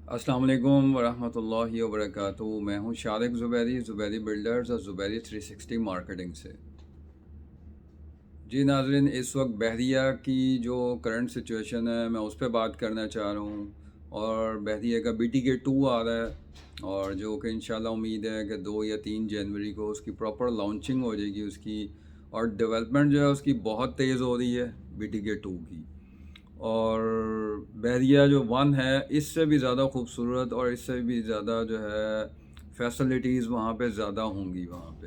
السلام علیکم ورحمۃ اللہ وبرکاتہ۔ میں ہوں شارق زبیری، زبیری بلڈرز اور زبیری 360 مارکیٹنگ سے۔ جی ناظرین، اس وقت بحریہ کی جو کرنٹ سچویشن ہے میں اس پہ بات کرنا چاہ رہا ہوں، اور بحریہ کا BTK 2 آ رہا ہے، اور جو کہ انشاءاللہ امید ہے کہ 2 یا 3 جنوری کو اس کی پراپر لانچنگ ہو جائے گی اس کی، اور ڈیولپمنٹ جو ہے اس کی بہت تیز ہو رہی ہے BTK 2 کی۔ اور بحریہ جو 1 ہے اس سے بھی زیادہ خوبصورت اور اس سے بھی زیادہ جو ہے فیسلٹیز وہاں پہ زیادہ ہوں گی وہاں پہ۔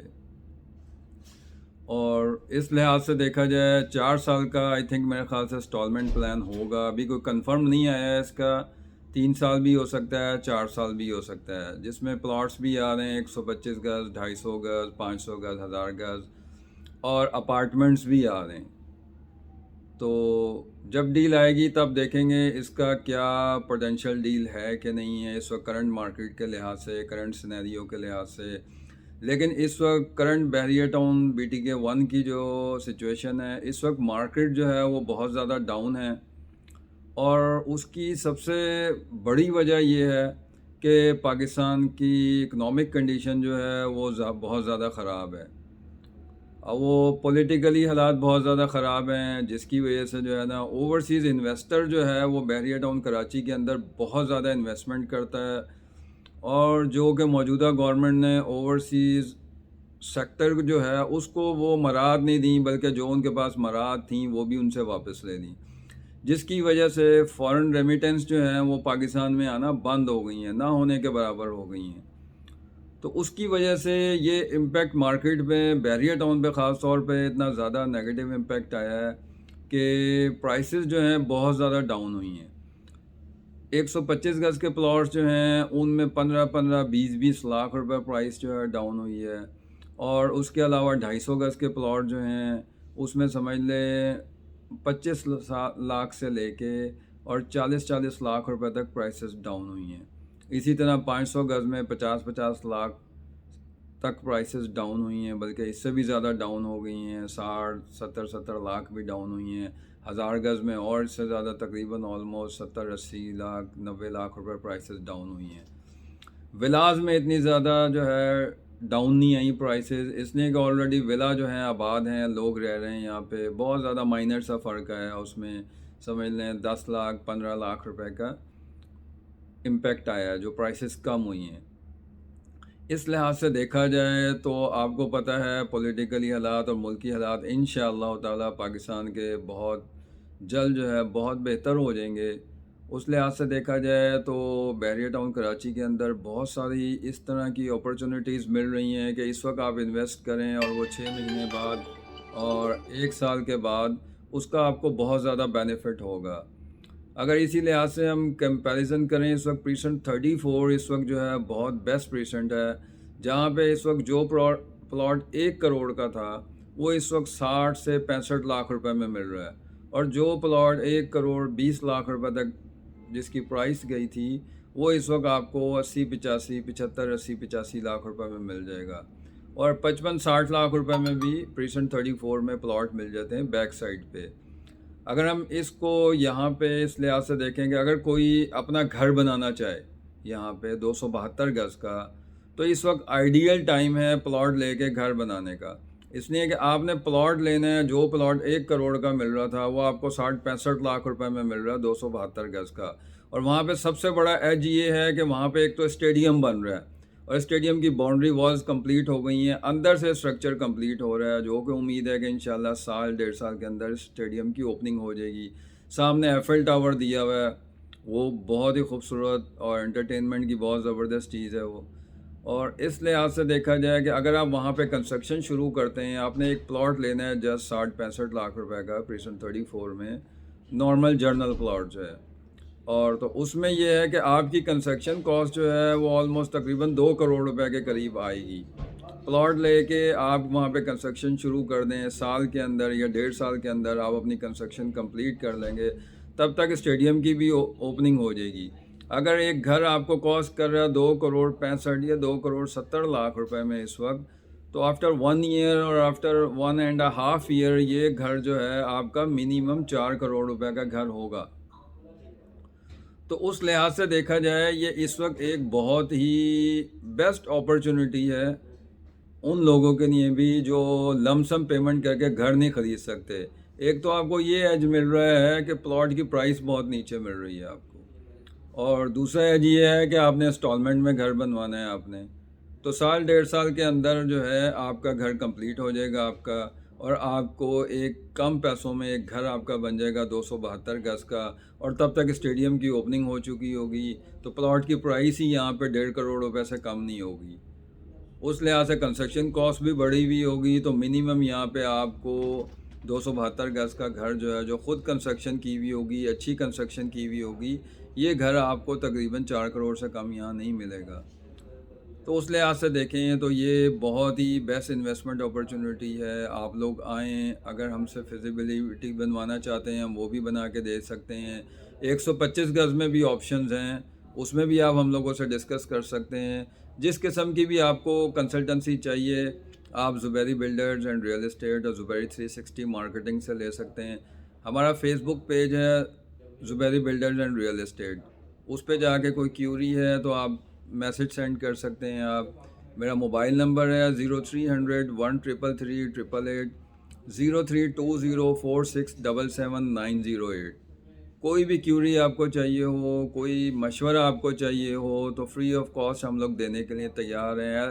اور اس لحاظ سے دیکھا جائے 4 سال کا آئی تھنک میرے خیال سے انسٹالمنٹ پلان ہوگا، ابھی کوئی کنفرم نہیں آیا ہے اس کا۔ 3 سال بھی ہو سکتا ہے، 4 سال بھی ہو سکتا ہے، جس میں پلاٹس بھی آ رہے ہیں 125 گز، 250 گز، 500 گز، 1000 گز، اور اپارٹمنٹس بھی آ رہے ہیں۔ تو جب ڈیل آئے گی تب دیکھیں گے اس کا کیا پوٹینشیل ڈیل ہے کہ نہیں ہے اس وقت کرنٹ مارکیٹ کے لحاظ سے، کرنٹ سینیریو کے لحاظ سے۔ لیکن اس وقت کرنٹ بحریہ ٹاؤن BTK 1 کی جو سچویشن ہے، اس وقت مارکیٹ جو ہے وہ بہت زیادہ ڈاؤن ہے، اور اس کی سب سے بڑی وجہ یہ ہے کہ پاکستان کی اکنامک کنڈیشن جو ہے وہ بہت زیادہ خراب ہے۔ اب وہ پولیٹیکلی حالات بہت زیادہ خراب ہیں، جس کی وجہ سے جو ہے نا اوورسیز انویسٹر جو ہے وہ بحریہ ٹاؤن کراچی کے اندر بہت زیادہ انویسٹمنٹ کرتا ہے، اور جو کہ موجودہ گورنمنٹ نے اوورسیز سیکٹر جو ہے اس کو وہ مراعات نہیں دیں، بلکہ جو ان کے پاس مراعات تھیں وہ بھی ان سے واپس لے لیں، جس کی وجہ سے فارن ریمیٹنس جو ہیں وہ پاکستان میں آنا بند ہو گئی ہیں، نہ ہونے کے برابر ہو گئی ہیں۔ تو اس کی وجہ سے یہ امپیکٹ مارکیٹ پہ، بحریہ ٹاؤن پہ خاص طور پہ اتنا زیادہ نیگیٹو امپیکٹ آیا ہے کہ پرائسز جو ہیں بہت زیادہ ڈاؤن ہوئی ہیں۔ 125 گز کے پلاٹس جو ہیں ان میں 15-20 لاکھ روپے پرائس جو ہے ڈاؤن ہوئی ہے، اور اس کے علاوہ 250 گز کے پلاٹ جو ہیں اس میں سمجھ لیں 25 لاکھ سے لے کے اور 40-40 لاکھ روپے تک پرائسز ڈاؤن ہوئی ہیں۔ اسی طرح 500 گز میں 50-50 لاکھ تک پرائسز ڈاؤن ہوئی ہیں، بلکہ اس سے بھی زیادہ ڈاؤن ہو گئی ہیں، 60-70-70 لاکھ بھی ڈاؤن ہوئی ہیں۔ 1000 گز میں اور اس سے زیادہ تقریباً آلموسٹ 70-80 لاکھ 90 لاکھ روپے پرائسز ڈاؤن ہوئی ہیں۔ ولاز میں اتنی زیادہ جو ہے ڈاؤن نہیں آئی پرائسز، اس لیے کہ آلریڈی ولا جو ہیں آباد ہیں، لوگ رہ رہے ہیں یہاں پہ، بہت زیادہ مائنر سا فرق ہے اس میں، سمجھ لیں 10 لاکھ 15 لاکھ روپے کا امپیکٹ آیا ہے جو پرائسز کم ہوئی ہیں۔ اس لحاظ سے دیکھا جائے تو آپ کو پتہ ہے پولیٹیکلی حالات اور ملکی حالات انشاءاللہ تعالی پاکستان کے بہت جلد جو ہے بہت بہتر ہو جائیں گے۔ اس لحاظ سے دیکھا جائے تو بحریہ ٹاؤن کراچی کے اندر بہت ساری اس طرح کی اپرچونیٹیز مل رہی ہیں کہ اس وقت آپ انویسٹ کریں اور وہ 6 مہینے بعد اور 1 سال کے بعد اس کا آپ کو بہت زیادہ بینیفٹ ہوگا۔ اگر اسی لحاظ سے ہم کمپیریزن کریں، اس وقت پریسنٹ 34 اس وقت جو ہے بہت بیسٹ پریسنٹ ہے، جہاں پہ اس وقت جو پلاٹ 1 کروڑ کا تھا وہ اس وقت 60 سے 65 لاکھ روپے میں مل رہا ہے، اور جو پلاٹ 1 کروڑ 20 لاکھ روپے تک جس کی پرائس گئی تھی وہ اس وقت آپ کو 80-85 75-80-85 لاکھ روپے میں مل جائے گا، اور 55-60 لاکھ روپے میں بھی پریسنٹ 34 میں پلاٹ مل جاتے ہیں بیک سائڈ پہ۔ اگر ہم اس کو یہاں پہ اس لحاظ سے دیکھیں کہ اگر کوئی اپنا گھر بنانا چاہے یہاں پہ 272 گز کا، تو اس وقت آئیڈیل ٹائم ہے پلاٹ لے کے گھر بنانے کا، اس لیے کہ آپ نے پلاٹ لینا ہے، جو پلاٹ 1 کروڑ کا مل رہا تھا وہ آپ کو 60-65 لاکھ روپے میں مل رہا ہے 272 گز کا، اور وہاں پہ سب سے بڑا ایج یہ ہے کہ وہاں پہ ایک تو اسٹیڈیم بن رہا ہے، اور اسٹیڈیم کی باؤنڈری والز کمپلیٹ ہو گئی ہیں، اندر سے اسٹرکچر کمپلیٹ ہو رہا ہے، جو کہ امید ہے کہ انشاءاللہ سال 1.5 سال کے اندر اسٹیڈیم کی اوپننگ ہو جائے گی۔ سامنے ایفل ٹاور دیا ہوا ہے، وہ بہت ہی خوبصورت اور انٹرٹینمنٹ کی بہت زبردست چیز ہے وہ۔ اور اس لحاظ سے دیکھا جائے کہ اگر آپ وہاں پہ کنسٹرکشن شروع کرتے ہیں، آپ نے ایک پلاٹ لینا ہے جسٹ 60-65 لاکھ روپے کا پریسنٹ 34 میں، نارمل جرنل پلاٹ جو ہے، اور تو اس میں یہ ہے کہ آپ کی کنسٹرکشن کاسٹ جو ہے وہ آلموسٹ تقریباً 2 کروڑ روپے کے قریب آئے گی۔ پلاٹ لے کے آپ وہاں پہ کنسٹرکشن شروع کر دیں، سال کے اندر یا 1.5 سال کے اندر آپ اپنی کنسٹرکشن کمپلیٹ کر لیں گے، تب تک اسٹیڈیم کی بھی اوپننگ ہو جائے گی۔ اگر ایک گھر آپ کو کاسٹ کر رہا ہے 2 کروڑ 65 یا 2 کروڑ 70 لاکھ روپے میں اس وقت، تو آفٹر 1 ایئر اور آفٹر 1.5 ایئر یہ گھر جو ہے آپ کا منیمم 4 کروڑ روپے کا گھر ہوگا۔ تو اس لحاظ سے دیکھا جائے یہ اس وقت ایک بہت ہی بیسٹ اپرچونٹی ہے ان لوگوں کے لیے بھی جو لم سم پیمنٹ کر کے گھر نہیں خرید سکتے. ایک تو آپ کو یہ ایج مل رہا ہے کہ پلاٹ کی پرائس بہت نیچے مل رہی ہے آپ کو، اور دوسرا ایج یہ ہے کہ آپ نے انسٹالمنٹ میں گھر بنوانا ہے آپ نے، تو سال 1.5 سال کے اندر جو ہے آپ کا گھر کمپلیٹ ہو جائے گا آپ کا، اور آپ کو ایک کم پیسوں میں ایک گھر آپ کا بن جائے گا 272 گز کا، اور تب تک اسٹیڈیم کی اوپننگ ہو چکی ہوگی، تو پلاٹ کی پرائس ہی یہاں پہ 1.5 کروڑ روپے سے کم نہیں ہوگی. اس لحاظ سے کنسٹرکشن کاسٹ بھی بڑھی ہوئی ہوگی، تو منیمم یہاں پہ آپ کو 272 گز کا گھر جو ہے جو خود کنسٹرکشن کی ہوئی ہوگی، اچھی کنسٹرکشن کی ہوئی ہوگی، یہ گھر آپ کو تقریباً 4 کروڑ سے کم یہاں نہیں ملے گا. تو اس لحاظ سے دیکھیں تو یہ بہت ہی بیسٹ انویسٹمنٹ اپرچونٹی ہے. آپ لوگ آئیں، اگر ہم سے فیزیبلٹی بنوانا چاہتے ہیں ہم وہ بھی بنا کے دے سکتے ہیں. 125 گز میں بھی آپشنز ہیں، اس میں بھی آپ ہم لوگوں سے ڈسکس کر سکتے ہیں. جس قسم کی بھی آپ کو کنسلٹنسی چاہیے آپ Zubairi builders and real state اور زبیری 360 مارکیٹنگ سے لے سکتے ہیں. ہمارا فیس بک پیج ہے Zubairi builders and real estate, اس پہ جا کے کوئی کیوری ہے تو آپ میسج سینڈ کر سکتے ہیں. آپ میرا موبائل نمبر ہے 0300 1333888 032046777908. کوئی بھی کیوری آپ کو چاہیے ہو، کوئی مشورہ آپ کو چاہیے ہو تو فری آف کاسٹ ہم لوگ دینے کے لیے تیار ہیں.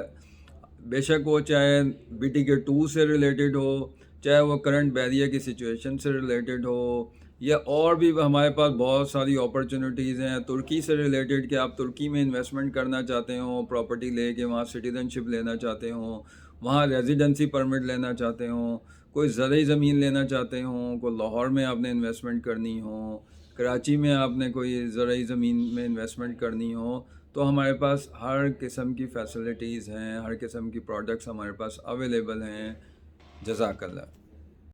بے شک وہ چاہے بی ٹی کے 2 سے ریلیٹڈ ہو، چاہے وہ کرنٹ بیریا کی سچویشن سے ریلیٹڈ ہو، یا اور بھی ہمارے پاس بہت ساری اپرچونیٹیز ہیں ترکی سے ریلیٹڈ کہ آپ ترکی میں انویسٹمنٹ کرنا چاہتے ہوں، پراپرٹی لے کے وہاں سٹیزن شپ لینا چاہتے ہوں، وہاں ریزیڈنسی پرمٹ لینا چاہتے ہوں، کوئی زرعی زمین لینا چاہتے ہوں، کوئی لاہور میں آپ نے انویسٹمنٹ کرنی ہو، کراچی میں آپ نے کوئی زرعی زمین میں انویسٹمنٹ کرنی ہو، تو ہمارے پاس ہر قسم کی فیسلٹیز ہیں، ہر قسم کی پروڈکٹس ہمارے پاس اویلیبل ہیں. جزاک اللہ.